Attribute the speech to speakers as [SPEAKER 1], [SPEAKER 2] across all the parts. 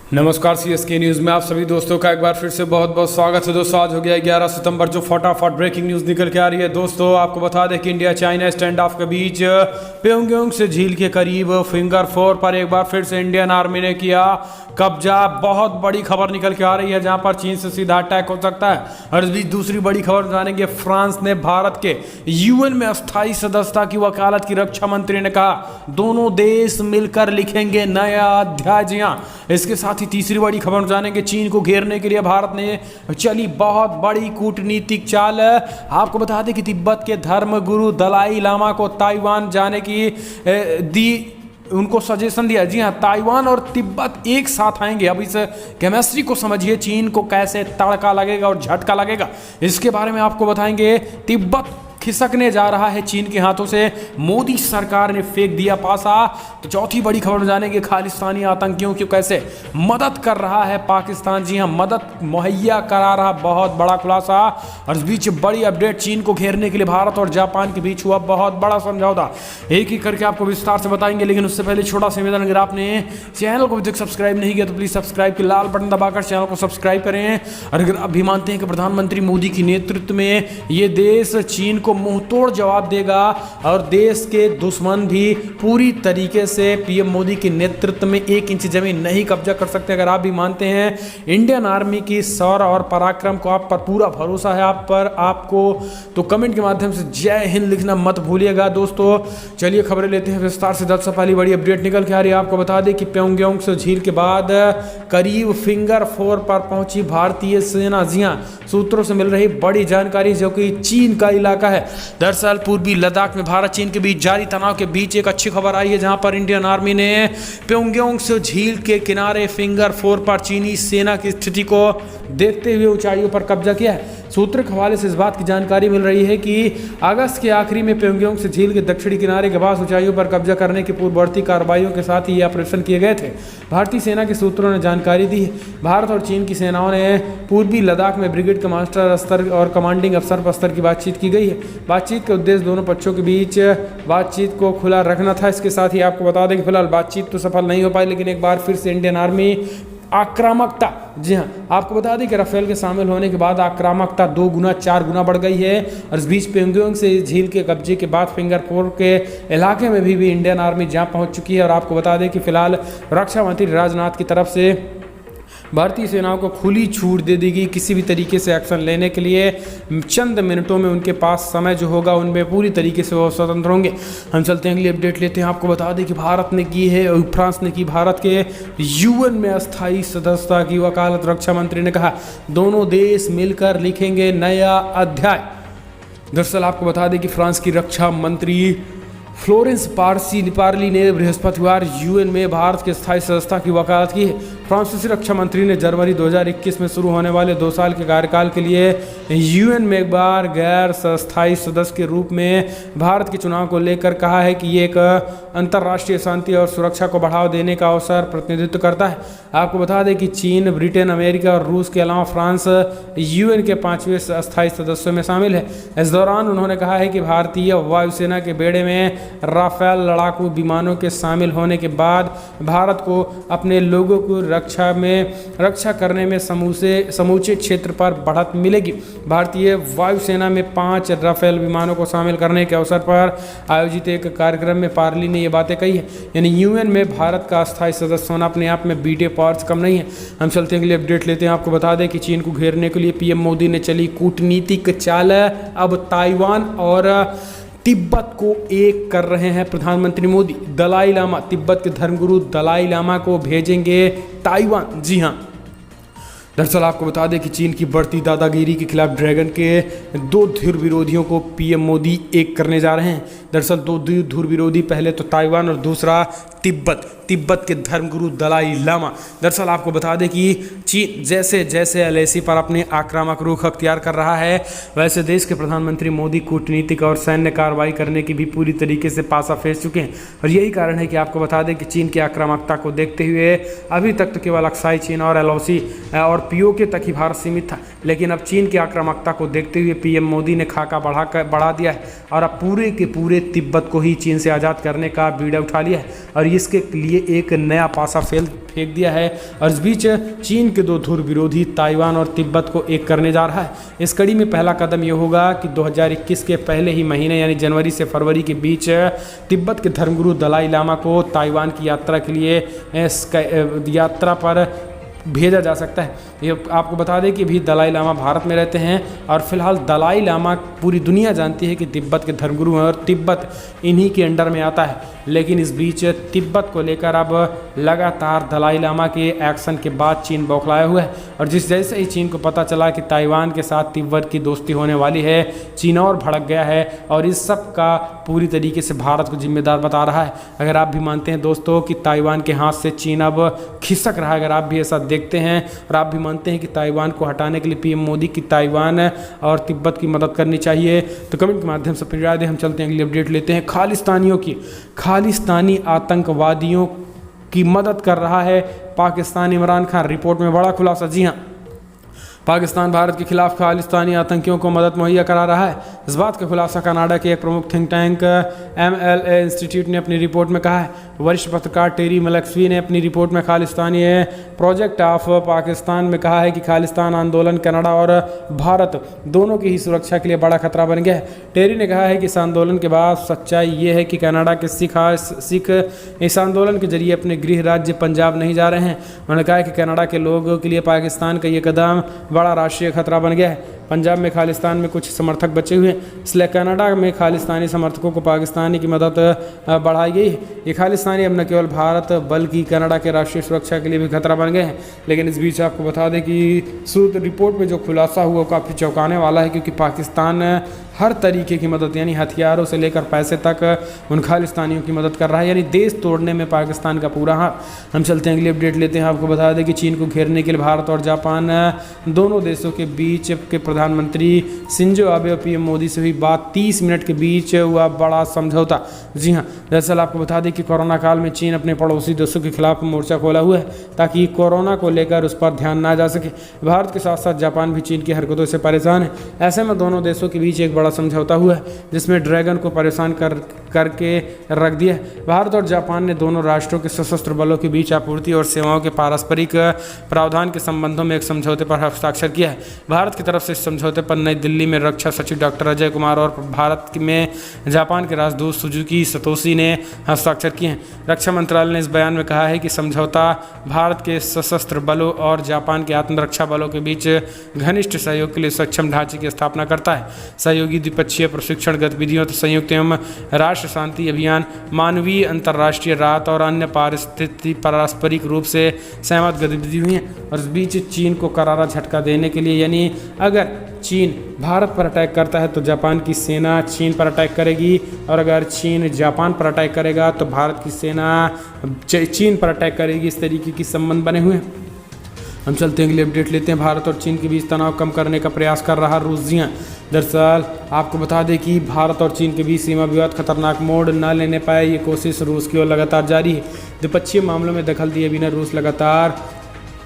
[SPEAKER 1] नमस्कार CSK news में आप सभी दोस्तों का एक बार फिर से बहुत बहुत स्वागत है। दोस्तों आज हो गया 11 सितंबर, जो फटाफट ब्रेकिंग न्यूज़ निकल के आ रही है। दोस्तों आपको बता दें कि इंडिया चाइना स्टैंड ऑफ के बीच प्योंगयांग से झील के करीब फिंगर 4 पर एक बार फिर से इंडियन आर्मी ने किया कब्जा। बहुत बड़ी खबर निकल के आ रही है, जहां पर चीन से सीधा अटैक हो सकता है। और इस बीच दूसरी बड़ी खबर जानेंगे, फ्रांस ने भारत के यूएन में अस्थायी सदस्यता की वकालत की। रक्षा मंत्री ने कहा दोनों देश मिलकर लिखेंगे नया अध्याय। जी हाँ, इसके साथ ही तीसरी बड़ी खबर जानेंगे, चीन को घेरने के लिए भारत ने चली बहुत बड़ी कूटनीतिक चाल। आपको बता दें कि तिब्बत के धर्म गुरु दलाई लामा को ताइवान जाने की उनको सजेशन दिया। जी हाँ, ताइवान और तिब्बत एक साथ आएंगे। अब इस केमिस्ट्री को समझिए, चीन को कैसे तड़का लगेगा और झटका लगेगा, इसके बारे में आपको बताएंगे। तिब्बत खिसकने जा रहा है चीन के हाथों से, मोदी सरकार ने फेंक दिया पासा। तो चौथी बड़ी खबर जानेंगे, खालिस्तानी आतंकियों की कैसे मदद कर रहा है पाकिस्तान। जी हाँ, मदद मुहैया करा रहा, बहुत बड़ा खुलासा। और इस बीच बड़ी अपडेट, चीन को घेरने के लिए भारत और जापान के बीच हुआ बहुत बड़ा समझौता। एक एक करके आपको विस्तार से बताएंगे, लेकिन उससे पहले छोटा सा निवेदन, अगर आपने चैनल को अभी तक सब्सक्राइब नहीं किया तो प्लीज सब्सक्राइब के लाल बटन दबाकर चैनल को सब्सक्राइब करें। और अगर आप भी मानते हैं कि प्रधानमंत्री मोदी के नेतृत्व में ये देश चीन को मुंह तोड़ जवाब देगा और देश के दुश्मन भी पूरी तरीके से पीएम मोदी के नेतृत्व में 1 इंच जमीन नहीं कब्जा कर सकते। अगर आप भी मानते हैं इंडियन आर्मी की शौर्य और पराक्रम को, आप पर पूरा भरोसा है आपको, तो कमेंट के माध्यम से जय हिंद लिखना मत भूलिएगा। दोस्तों चलिए खबरें लेते हैं विस्तार से। 10 से पहली बड़ी अपडेट निकल के आ रही है। आपको बता दें कि प्योंगयांग से झील के बाद करीब फिंगर 4 पर पहुंची भारतीय सेना। जी हां, सूत्रों से मिल रही बड़ी जानकारी, जो कि चीन का इलाका है। दरअसल पूर्वी लद्दाख में भारत चीन के बीच जारी तनाव के बीच एक अच्छी खबर आई है, जहां पर इंडियन आर्मी ने प्योंगयांग से झील के किनारे फिंगर 4 पर चीनी सेना की स्थिति को देखते हुए ऊंचाइयों पर कब्जा किया है। सूत्र के हवाले से इस बात की जानकारी मिल रही है कि अगस्त के आखिरी में प्योंगयांग से झील के दक्षिणी किनारे के पास ऊंचाइयों पर कब्जा करने की पूर्ववर्ती कार्रवाइयों के साथ ही ये ऑपरेशन किए गए थे। भारतीय सेना के सूत्रों ने जानकारी दी है, भारत और चीन की सेनाओं ने पूर्वी लद्दाख में ब्रिगेड कमांडर स्तर और कमांडिंग अफसर स्तर की बातचीत की गई है। बातचीत का उद्देश्य दोनों पक्षों के बीच बातचीत को खुला रखना था। इसके साथ ही आपको बता दें कि फिलहाल बातचीत तो सफल नहीं हो पाई, लेकिन एक बार फिर से इंडियन आर्मी आक्रामकता, जी हाँ, आपको बता दें कि राफेल के शामिल होने के बाद आक्रामकता 2 गुना 4 गुना बढ़ गई है। और इस बीच प्योंगयांग से झील के कब्जे के बाद फिंगर 4 के इलाके में भी इंडियन आर्मी जहां पहुंच चुकी है। और आपको बता दें कि फिलहाल रक्षा मंत्री राजनाथ की तरफ से भारतीय सेनाओं को खुली छूट दे दी गई, किसी भी तरीके से एक्शन लेने के लिए चंद मिनटों में उनके पास समय जो होगा उनमें पूरी तरीके से वो स्वतंत्र होंगे। हम चलते हैं अगली अपडेट लेते हैं। आपको बता दें कि भारत ने की है, फ्रांस ने की भारत के यूएन में अस्थायी सदस्यता की वकालत। रक्षा मंत्री ने कहा दोनों देश मिलकर लिखेंगे नया अध्याय। दरअसल आपको बता दें कि फ्रांस की रक्षा मंत्री फ्लोरेंस पार्ली ने बृहस्पतिवार यूएन में भारत के स्थायी सदस्यता की वकालत की है। फ्रांसीसी रक्षा मंत्री ने जनवरी 2021 में शुरू होने वाले 2 साल के कार्यकाल के लिए यूएन में एक बार गैर स्थायी सदस्य के रूप में भारत के चुनाव को लेकर कहा है कि ये एक अंतर्राष्ट्रीय शांति और सुरक्षा को बढ़ावा देने का अवसर प्रतिनिधित्व करता है। आपको बता दें कि चीन, ब्रिटेन, अमेरिका और रूस के अलावा फ्रांस यूएन के 5वें स्थायी सदस्यों में शामिल है। इस दौरान उन्होंने कहा है कि भारतीय वायुसेना के बेड़े में राफेल लड़ाकू विमानों के शामिल होने के बाद भारत को अपने लोगों को रक्षा करने में समूचे क्षेत्र पर बढ़त मिलेगी। भारतीय वायुसेना में 5 राफेल विमानों को शामिल करने के अवसर पर आयोजित एक कार्यक्रम में पार्ली ने ये बातें कही है। यानी यूएन में भारत का अस्थायी सदस्य होना अपने आप में बीटे पावर्स कम नहीं है। हम चलते हैं अगली अपडेट लेते हैं। आपको बता दें कि चीन को घेरने के लिए पीएम मोदी ने चली कूटनीतिक चाल। अब ताइवान और तिब्बत को एक कर रहे हैं प्रधानमंत्री मोदी। दलाई लामा, तिब्बत के धर्मगुरु दलाई लामा को भेजेंगे ताइवान। जी हाँ, दरअसल आपको बता दें कि चीन की बढ़ती दादागिरी के खिलाफ ड्रैगन के 2 धुर विरोधियों को पीएम मोदी एक करने जा रहे हैं। दरअसल 2 धुर विरोधी, पहले तो ताइवान और दूसरा तिब्बत के धर्मगुरु दलाई लामा। दरअसल आपको बता दें कि चीन जैसे जैसे एलएसी पर अपने आक्रामक रुख अख्तियार कर रहा है, वैसे देश के प्रधानमंत्री मोदी कूटनीतिक और सैन्य कार्रवाई करने की भी पूरी तरीके से पासा फेंस चुके हैं। और यही कारण है कि आपको बता दें कि चीन की आक्रामकता को देखते हुए अभी तक तो केवल अक्साई चीन और एलओसी और पीओके तक ही भारत सीमित था, लेकिन अब चीन की आक्रामकता को देखते हुए पीएम मोदी ने खाका बढ़ा दिया है और अब पूरे के पूरे तिब्बत को ही चीन से आज़ाद करने का बीड़ा उठा लिया है। और इसके लिए लिए एक नया पासा फेंक दिया है। और इस बीच चीन के दो ध्रुव विरोधी ताइवान और तिब्बत को एक करने जा रहा है। इस कड़ी में पहला कदम ये होगा कि 2021 के पहले ही महीने यानी जनवरी से फरवरी के बीच तिब्बत के धर्मगुरु दलाई लामा को ताइवान की यात्रा के लिए यात्रा पर भेजा जा सकता है। ये आपको बता दें कि अभी दलाई लामा भारत में रहते हैं और फिलहाल दलाई लामा पूरी दुनिया जानती है कि तिब्बत के धर्मगुरु हैं और तिब्बत इन्हीं के अंडर में आता है। लेकिन इस बीच तिब्बत को लेकर अब लगातार दलाई लामा के एक्शन के बाद चीन बौखलाया हुआ है। और जैसे ही चीन को पता चला कि ताइवान के साथ तिब्बत की दोस्ती होने वाली है, चीन और भड़क गया है और इस सब का पूरी तरीके से भारत को जिम्मेदार बता रहा है। अगर आप भी मानते हैं दोस्तों कि ताइवान के हाथ से चीन अब खिसक रहा है, अगर आप भी ऐसा देखते हैं और आप भी मानते हैं कि ताइवान को हटाने के लिए पीएम मोदी की ताइवान और तिब्बत की मदद करनी चाहिए, तो कमेंट के माध्यम से अपनी राय दें। हम चलते हैं अगली अपडेट लेते हैं। खालिस्तानी आतंकवादियों की मदद कर रहा है पाकिस्तान। इमरान खान रिपोर्ट में बड़ा खुलासा। जी हाँ, पाकिस्तान भारत के खिलाफ खालिस्तानी आतंकियों को मदद मुहैया करा रहा है। इस बात का खुलासा कनाडा के एक प्रमुख थिंक टैंक MLA इंस्टीट्यूट ने अपनी रिपोर्ट में कहा है। वरिष्ठ पत्रकार टेरी मलक्सवी ने अपनी रिपोर्ट में खालिस्तानी प्रोजेक्ट ऑफ पाकिस्तान में कहा है कि खालिस्तान आंदोलन कनाडा और भारत दोनों की ही सुरक्षा के लिए बड़ा खतरा बन गया है। टेरी ने कहा है कि इस आंदोलन के बाद सच्चाई ये है कि कनाडा के सिख इस आंदोलन के जरिए अपने गृह राज्य पंजाब नहीं जा रहे हैं। उन्होंने कहा है कि कनाडा के लोगों के लिए पाकिस्तान का ये कदम बड़ा राष्ट्रीय खतरा बन गया है। पंजाब में खालिस्तान में कुछ समर्थक बचे हुए हैं, इसलिए कनाडा में खालिस्तानी समर्थकों को पाकिस्तानी की मदद बढ़ाई गई है। ये खालिस्तानी अब न केवल भारत बल्कि कनाडा के राष्ट्रीय सुरक्षा के लिए भी खतरा बन गए हैं। लेकिन इस बीच आपको बता दें कि रिपोर्ट में जो खुलासा हुआ काफ़ी चौंकाने वाला है, क्योंकि पाकिस्तान हर तरीके की मदद यानी हथियारों से लेकर पैसे तक उन खालिस्तानियों की मदद कर रहा है, यानी देश तोड़ने में पाकिस्तान का पूरा हाथ। हम चलते हैं अगली अपडेट लेते हैं। आपको बता दें कि चीन को घेरने के लिए भारत और जापान दोनों देशों के बीच के प्रधानमंत्री शिंजो आबे और पीएम मोदी से हुई बात 30 मिनट के बीच हुआ बड़ा समझौता। जी हाँ, दरअसल आपको बता दें कि कोरोना काल में चीन अपने पड़ोसी देशों के खिलाफ मोर्चा खोला हुआ है ताकि कोरोना को लेकर उस पर ध्यान ना जा सके। भारत के साथ साथ जापान भी चीन की हरकतों से परेशान है। ऐसे में दोनों देशों के बीच एक बड़ा समझौता हुआ है जिसमें ड्रैगन को परेशान करके रख दिया है। भारत और जापान ने दोनों राष्ट्रों के सशस्त्र बलों के बीच आपूर्ति और सेवाओं के पारस्परिक प्रावधान के संबंधों में एक समझौते पर हस्ताक्षर किया है। भारत की तरफ से इस समझौते पर नई दिल्ली में रक्षा सचिव डॉक्टर अजय कुमार और भारत में जापान के राजदूत सुजुकी सतोशी ने हस्ताक्षर किए हैं। रक्षा मंत्रालय ने इस बयान में कहा है कि समझौता भारत के सशस्त्र बलों और जापान के आत्मरक्षा बलों के बीच घनिष्ठ सहयोग के लिए सक्षम ढांचे की स्थापना करता है। सहयोगी द्विपक्षीय प्रशिक्षण गतिविधियों तो संयुक्त एवं राष्ट्र शांति अभियान, मानवीय अंतर्राष्ट्रीय राहत और अन्य पारस्परिक रूप से सहमत गतिविधि हुई हैं। और इस बीच चीन को करारा झटका देने के लिए, यानी अगर चीन भारत पर अटैक करता है तो जापान की सेना चीन पर अटैक करेगी, और अगर चीन जापान पर अटैक करेगा तो भारत की सेना चीन पर अटैक करेगी। इस तरीके की संबंध बने हुए हैं। हम चलते हैं अगली अपडेट लेते हैं। भारत और चीन के बीच तनाव कम करने का प्रयास कर रहा रूस। जी हाँ, दरअसल आपको बता दें कि भारत और चीन के बीच सीमा विवाद खतरनाक मोड़ न लेने पाए, ये कोशिश रूस की ओर लगातार जारी है। द्विपक्षीय मामलों में दखल दिए बिना रूस लगातार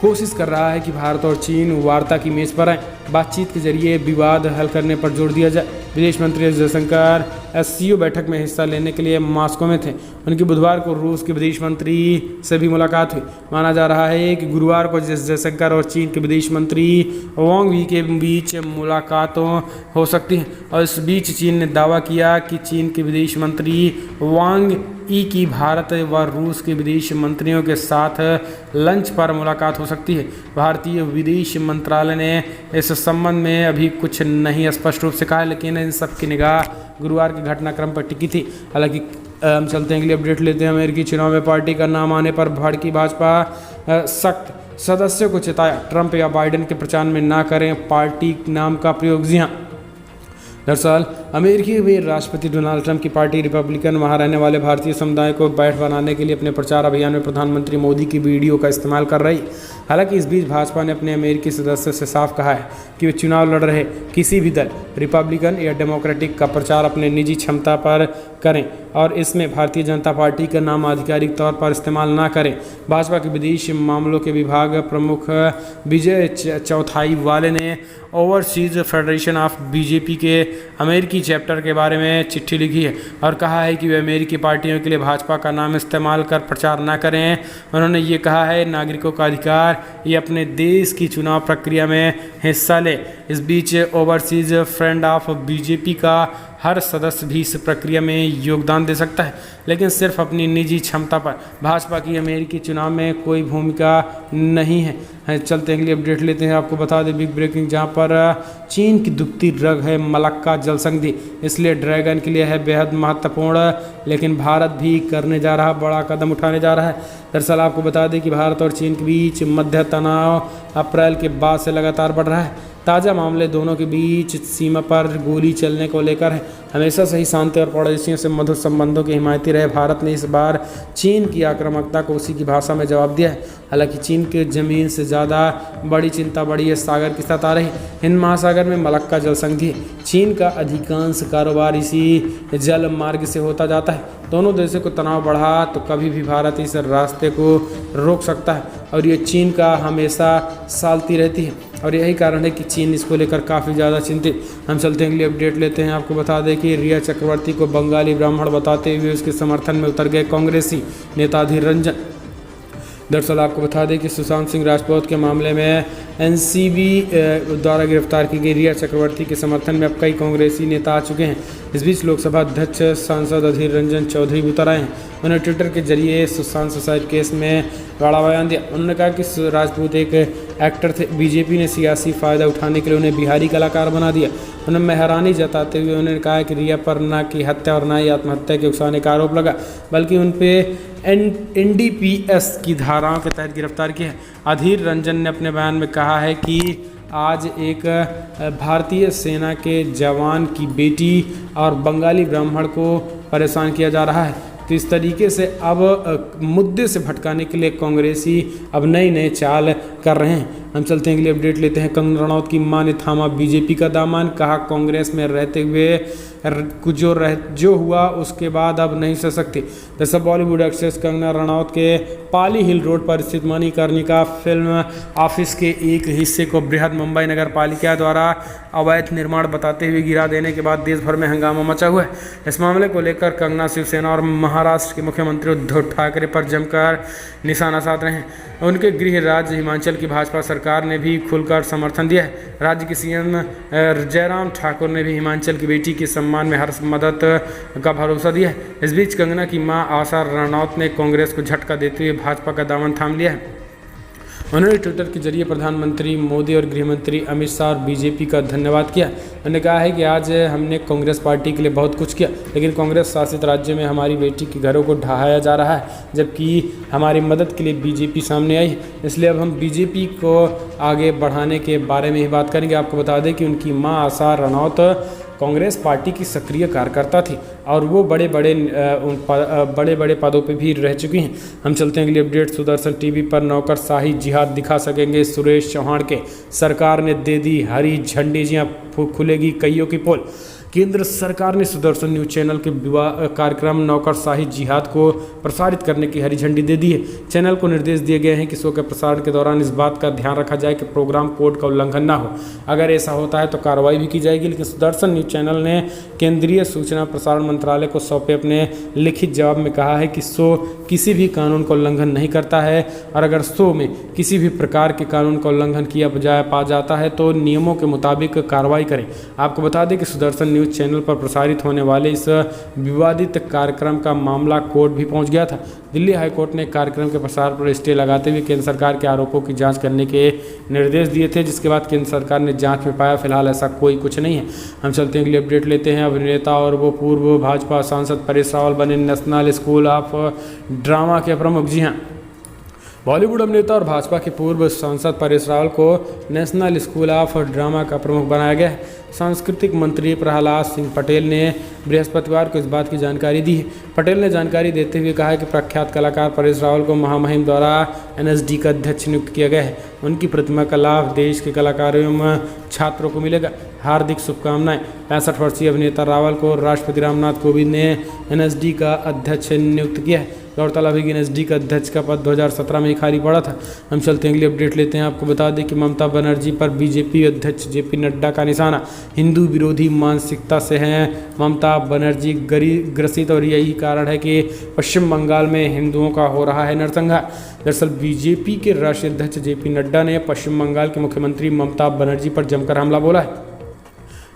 [SPEAKER 1] कोशिश कर रहा है कि भारत और चीन वार्ता की मेज पर आए, बातचीत के जरिए विवाद हल करने पर जोर दिया जाए। विदेश मंत्री एस जयशंकर SCO बैठक में हिस्सा लेने के लिए मॉस्को में थे। उनकी बुधवार को रूस के विदेश मंत्री से भी मुलाकात हुई। माना जा रहा है कि गुरुवार को जयशंकर और चीन के विदेश मंत्री वांग यी के बीच मुलाकातों हो सकती है। और इस बीच चीन ने दावा किया कि चीन के विदेश मंत्री वांग यी की भारत व रूस के विदेश मंत्रियों के साथ लंच पर मुलाकात हो सकती है। भारतीय विदेश मंत्रालय ने इस संबंध में अभी कुछ नहीं स्पष्ट रूप से कहा, लेकिन इन सब की निगाह गुरुवार के घटनाक्रम पर टिकी थी। हालांकि हम चलते हैं अगली अपडेट लेते हैं। अमेरिकी चुनाव में पार्टी का नाम आने पर भड़की भाजपा सख्त सदस्यों को चेताया, ट्रंप या बाइडेन के प्रचार में ना करें पार्टी नाम का प्रयोग। जी हाँ, दरअसल अमेरिकी में राष्ट्रपति डोनाल्ड ट्रंप की पार्टी रिपब्लिकन वहां रहने वाले भारतीय समुदाय को बैठ बनाने के लिए अपने प्रचार अभियान में प्रधानमंत्री मोदी की वीडियो का इस्तेमाल कर रही। हालांकि इस बीच भाजपा ने अपने अमेरिकी सदस्य से साफ कहा है कि वे चुनाव लड़ रहे किसी भी दल, रिपब्लिकन या डेमोक्रेटिक, का प्रचार अपने निजी क्षमता पर करें और इसमें भारतीय जनता पार्टी का नाम आधिकारिक तौर पर इस्तेमाल ना करें। भाजपा के विदेश मामलों के विभाग प्रमुख विजय चौथाई वाले ने ओवरसीज फेडरेशन ऑफ बीजेपी के अमेरिकी ही चैप्टर के बारे में चिट्ठी लिखी है और कहा है कि वे अमेरिकी पार्टियों के लिए भाजपा का नाम इस्तेमाल कर प्रचार न करें। उन्होंने ये कहा है नागरिकों का अधिकार ये अपने देश की चुनाव प्रक्रिया में हिस्सा ले। इस बीच ओवरसीज फ्रेंड ऑफ बीजेपी का हर सदस्य भी इस प्रक्रिया में योगदान दे सकता है, लेकिन सिर्फ अपनी निजी क्षमता पर। भाजपा की अमेरिकी चुनाव में कोई भूमिका नहीं है। चलते हैं अगली अपडेट लेते हैं। आपको बता दें बिग ब्रेकिंग, जहां पर चीन की दुखती रग है मलक्का जलसंधि, इसलिए ड्रैगन के लिए है बेहद महत्वपूर्ण, लेकिन भारत भी करने जा रहा बड़ा कदम उठाने जा रहा है। दरअसल आपको बता दें कि भारत और चीन के बीच मध्य तनाव अप्रैल के बाद से लगातार बढ़ रहा है। ताज़ा मामले दोनों के बीच सीमा पर गोली चलने को लेकर है। हमेशा से ही शांति और पड़ोसियों से मधुर संबंधों के हिमायती रहे भारत ने इस बार चीन की आक्रामकता को उसी की भाषा में जवाब दिया है। हालांकि चीन के ज़मीन से ज़्यादा बड़ी चिंता बड़ी है सागर के साथ आ रही हिंद महासागर में मलक्का जलसंधि। चीन का अधिकांश कारोबार इसी जल मार्ग से होता जाता है। दोनों देशों को तनाव बढ़ा तो कभी भी भारत इस रास्ते को रोक सकता है और ये चीन का हमेशा सालती रहती है और यही कारण है कि चीन इसको लेकर काफ़ी ज़्यादा चिंतित। हम चलते हैं अगली अपडेट लेते हैं। आपको बता दें कि रिया चक्रवर्ती को बंगाली ब्राह्मण बताते हुए उसके समर्थन में उतर गए कांग्रेसी नेता अधीर रंजन। दरअसल आपको बता दें कि सुशांत सिंह राजपूत के मामले में एनसीबी द्वारा गिरफ्तार की गई रिया चक्रवर्ती के समर्थन में अब कई कांग्रेसी नेता आ चुके हैं। इस बीच लोकसभा अध्यक्ष सांसद अधीर रंजन चौधरी उतर आए हैं। उन्होंने ट्विटर के जरिए सुशांत सुसाइड केस में बड़ा बयान दिया। उन्होंने कहा कि राजपूत एक एक्टर थे, बीजेपी ने सियासी फ़ायदा उठाने के लिए उन्हें बिहारी कलाकार बना दिया। उन्होंने मेहरानी जताते हुए उन्होंने कहा कि रिया पर न की हत्या और न ही आत्महत्या के उकसाने का आरोप लगा, बल्कि उन पर NDPS की धाराओं के तहत गिरफ्तार किया है। अधीर रंजन ने अपने बयान में कहा है कि आज एक भारतीय सेना के जवान की बेटी और बंगाली ब्राह्मण को परेशान किया जा रहा है। तो इस तरीके से अब मुद्दे से भटकाने के लिए कांग्रेसी अब नए चाल कर रहे हैं। हम चलते हैं अगली अपडेट लेते हैं। कंगना रनौत की मां ने थामा बीजेपी का दामन, कहा कांग्रेस में रहते हुए जो हुआ उसके बाद अब नहीं सह सकती। दरअसल बॉलीवुड एक्ट्रेस कंगना रनौत के पाली हिल रोड पर स्थित मणिकर्णिका फिल्म ऑफिस के एक हिस्से को बृहद मुंबई नगर पालिका द्वारा अवैध निर्माण बताते हुए गिरा देने के बाद देश भर में हंगामा मचा हुआ है। इस मामले को लेकर कंगना शिवसेना और महाराष्ट्र के मुख्यमंत्री उद्धव ठाकरे पर जमकर निशाना साध रहे हैं। उनके गृह राज्य हिमाचल की भाजपा सरकार ने भी खुलकर समर्थन दिया है। राज्य के सीएम जयराम ठाकुर ने भी हिमाचल की बेटी के सम्मान में हर मदद का भरोसा दिया है। इस बीच कंगना की मां आशा रनौत ने कांग्रेस को झटका देते हुए भाजपा का दामन थाम लिया है। उन्होंने ट्विटर के जरिए प्रधानमंत्री मोदी और गृहमंत्री अमित शाह और बीजेपी का धन्यवाद किया। उन्होंने कहा है कि आज हमने कांग्रेस पार्टी के लिए बहुत कुछ किया, लेकिन कांग्रेस शासित राज्य में हमारी बेटी के घरों को ढहाया जा रहा है, जबकि हमारी मदद के लिए बीजेपी सामने आई है। इसलिए अब हम बीजेपी को आगे बढ़ाने के बारे में ही बात करेंगे। आपको बता दें कि उनकी मां आशा रनौत कांग्रेस पार्टी की सक्रिय कार्यकर्ता थी और वो बड़े बड़े पदों पे भी रह चुकी हैं। हम चलते हैं अगली अपडेट। सुदर्शन टीवी पर नौकरशाही जिहाद दिखा सकेंगे सुरेश चौहान के, सरकार ने दे दी हरी झंडी, जी हाँ खुलेगी कईयों की पोल। केंद्र सरकार ने सुदर्शन न्यूज चैनल के कार्यक्रम नौकरशाही जिहाद को प्रसारित करने की हरी झंडी दे दी है। चैनल को निर्देश दिए गए हैं कि शो के प्रसारण के दौरान इस बात का ध्यान रखा जाए कि प्रोग्राम कोड का उल्लंघन ना हो। अगर ऐसा होता है तो कार्रवाई भी की जाएगी। लेकिन सुदर्शन न्यूज चैनल ने केंद्रीय सूचना प्रसारण मंत्रालय को सौंपे अपने लिखित जवाब में कहा है कि शो किसी भी कानून का उल्लंघन नहीं करता है और अगर शो में किसी भी प्रकार के कानून का उल्लंघन किया पा जाता है तो नियमों के मुताबिक कार्रवाई करें। आपको बता दें कि सुदर्शन न्यूज चैनल पर प्रसारित होने वाले इस विवादित कार्यक्रम का मामला कोर्ट भी पहुंच गया था। दिल्ली हाईकोर्ट ने कार्यक्रम के प्रसार पर स्टे लगाते हुए केंद्र सरकार के आरोपों की जांच करने के निर्देश दिए थे, जिसके बाद केंद्र सरकार ने जांच में पाया फिलहाल ऐसा कुछ नहीं है। हम चलते हैं अगली अपडेट लेते हैं। अभिनेता और वो पूर्व भाजपा सांसद परेश रावल बने नेशनल स्कूल ऑफ ड्रामा के प्रमुख। जी हाँ, बॉलीवुड अभिनेता और भाजपा के पूर्व सांसद परेश रावल को नेशनल स्कूल ऑफ ड्रामा का प्रमुख बनाया गया है। सांस्कृतिक मंत्री प्रहलाद सिंह पटेल ने बृहस्पतिवार को इस बात की जानकारी दी है। पटेल ने जानकारी देते हुए कहा कि प्रख्यात कलाकार परेश रावल को महामहिम द्वारा NSD का अध्यक्ष नियुक्त किया गया है। उनकी प्रतिमा का लाभ देश के कलाकारों एवं छात्रों को मिलेगा। हार्दिक शुभकामनाएं। 65 वर्षीय अभिनेता रावल को राष्ट्रपति रामनाथ कोविंद ने NSD का अध्यक्ष नियुक्त किया है। गौरतलब है कि एनएसडी का अध्यक्ष का पद 2017 में ही खाली पड़ा था। हम चलते हैं अगली अपडेट लेते हैं। आपको बता दें कि ममता बनर्जी पर बीजेपी अध्यक्ष जेपी नड्डा का निशाना, हिंदू विरोधी मानसिकता से हैं ममता बनर्जी ग्रसित और यही कारण है कि पश्चिम बंगाल में हिंदुओं का हो रहा है नरसंहार। दरअसल बीजेपी के राष्ट्रीय अध्यक्ष जेपी नड्डा ने पश्चिम बंगाल के मुख्यमंत्री ममता बनर्जी पर जमकर हमला बोला है।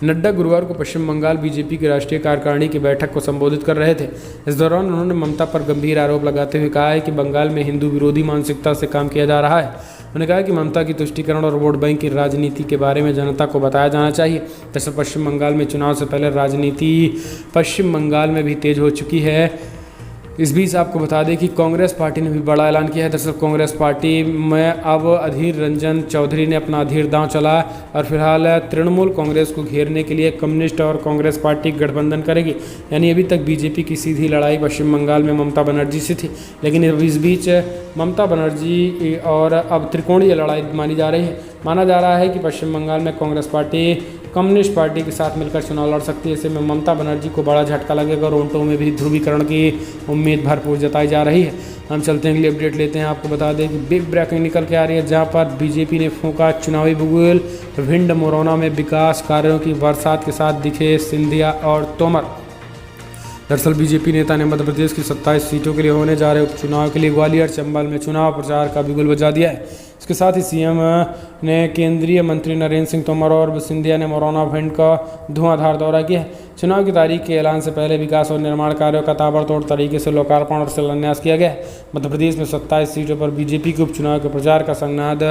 [SPEAKER 1] नड्डा गुरुवार को पश्चिम बंगाल बीजेपी की राष्ट्रीय कार्यकारिणी की बैठक को संबोधित कर रहे थे। इस दौरान उन्होंने ममता पर गंभीर आरोप लगाते हुए कहा है कि बंगाल में हिंदू विरोधी मानसिकता से काम किया जा रहा है। उन्होंने कहा कि ममता की तुष्टीकरण और वोट बैंक की राजनीति के बारे में जनता को बताया जाना चाहिए। दरअसल पश्चिम बंगाल में चुनाव से पहले राजनीति पश्चिम बंगाल में भी तेज हो चुकी है। इस बीच आपको बता दें कि कांग्रेस पार्टी ने भी बड़ा ऐलान किया है। दरअसल कांग्रेस पार्टी में अब अधीर रंजन चौधरी ने अपना अधीर दांव चला और फिलहाल तृणमूल कांग्रेस को घेरने के लिए कम्युनिस्ट और कांग्रेस पार्टी गठबंधन करेगी। यानी अभी तक बीजेपी की सीधी लड़ाई पश्चिम बंगाल में ममता बनर्जी से थी, लेकिन इस बीच ममता बनर्जी और अब त्रिकोणीय लड़ाई मानी जा रही है। माना जा रहा है कि पश्चिम बंगाल में कांग्रेस पार्टी कम्युनिस्ट पार्टी के साथ मिलकर चुनाव लड़ सकती है। ऐसे में ममता बनर्जी को बड़ा झटका लगेगा और ओंटो में भी ध्रुवीकरण की उम्मीद भरपूर जताई जा रही है। हम चलते हैं अगली अपडेट लेते हैं। आपको बता दें कि बिग ब्रेकिंग निकल के आ रही है, जहां पर बीजेपी ने फूंका चुनावी बुगुल। भिंड मोरौना में विकास कार्यों की बरसात के साथ दिखे सिंधिया और तोमर। दरअसल बीजेपी नेता ने मध्य प्रदेश की 27 सीटों के लिए होने जा रहे उपचुनाव के लिए ग्वालियर चंबल में चुनाव प्रचार का बिगुल बजा दिया है। इसके साथ ही सीएम ने केंद्रीय मंत्री नरेंद्र सिंह तोमर और सिंधिया ने मोरौना भिंड का धुआंधार दौरा किया है। चुनाव की तारीख के ऐलान से पहले विकास और निर्माण कार्यों का ताबड़तोड़ तरीके से लोकार्पण और शिलान्यास किया गया है। मध्य प्रदेश में 27 सीटों पर बीजेपी के उपचुनाव के प्रचार का संगनाद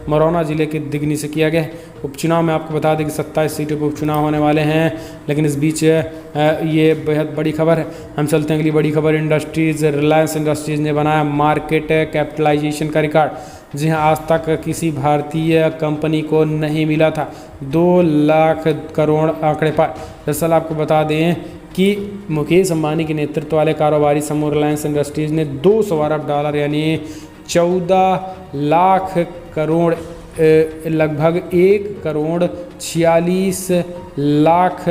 [SPEAKER 1] मोरौना जिले के दिगनी से किया गया है। उपचुनाव में आपको बता दें कि 27 सीटों पर उपचुनाव होने वाले हैं, लेकिन इस बीच ये बेहद बड़ी खबर है। हम चलते हैं अगली बड़ी खबर। रिलायंस इंडस्ट्रीज ने बनाया मार्केट कैपिटलाइजेशन का रिकॉर्ड। जी हाँ, आज तक किसी भारतीय कंपनी को नहीं मिला था 2 लाख करोड़ आंकड़े पर। दरअसल आपको बता दें कि मुकेश अंबानी के नेतृत्व वाले कारोबारी समूह रिलायंस इंडस्ट्रीज ने 200 अरब डॉलर यानी 14 लाख करोड़ लगभग 1 करोड़ 46 लाख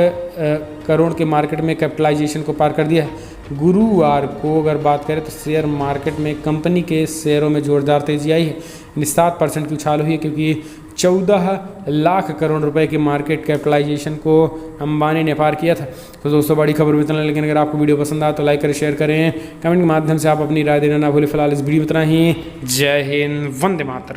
[SPEAKER 1] करोड़ के मार्केट में कैपिटलाइजेशन को पार कर दिया है। गुरुवार को अगर बात करें तो शेयर मार्केट में कंपनी के शेयरों में जोरदार तेजी आई है। 7% की उछाल हुई है, क्योंकि 14 लाख करोड़ रुपए के मार्केट कैपिटलाइजेशन को अंबानी ने पार किया था। तो दोस्तों बड़ी खबर में इतना, लेकिन अगर आपको वीडियो पसंद आए तो लाइक करें, शेयर करें, कमेंट के माध्यम से आप अपनी राय देना ना भूलें। फिलहाल इस वीडियो में इतना ही। जय हिंद, वंदे मातरम।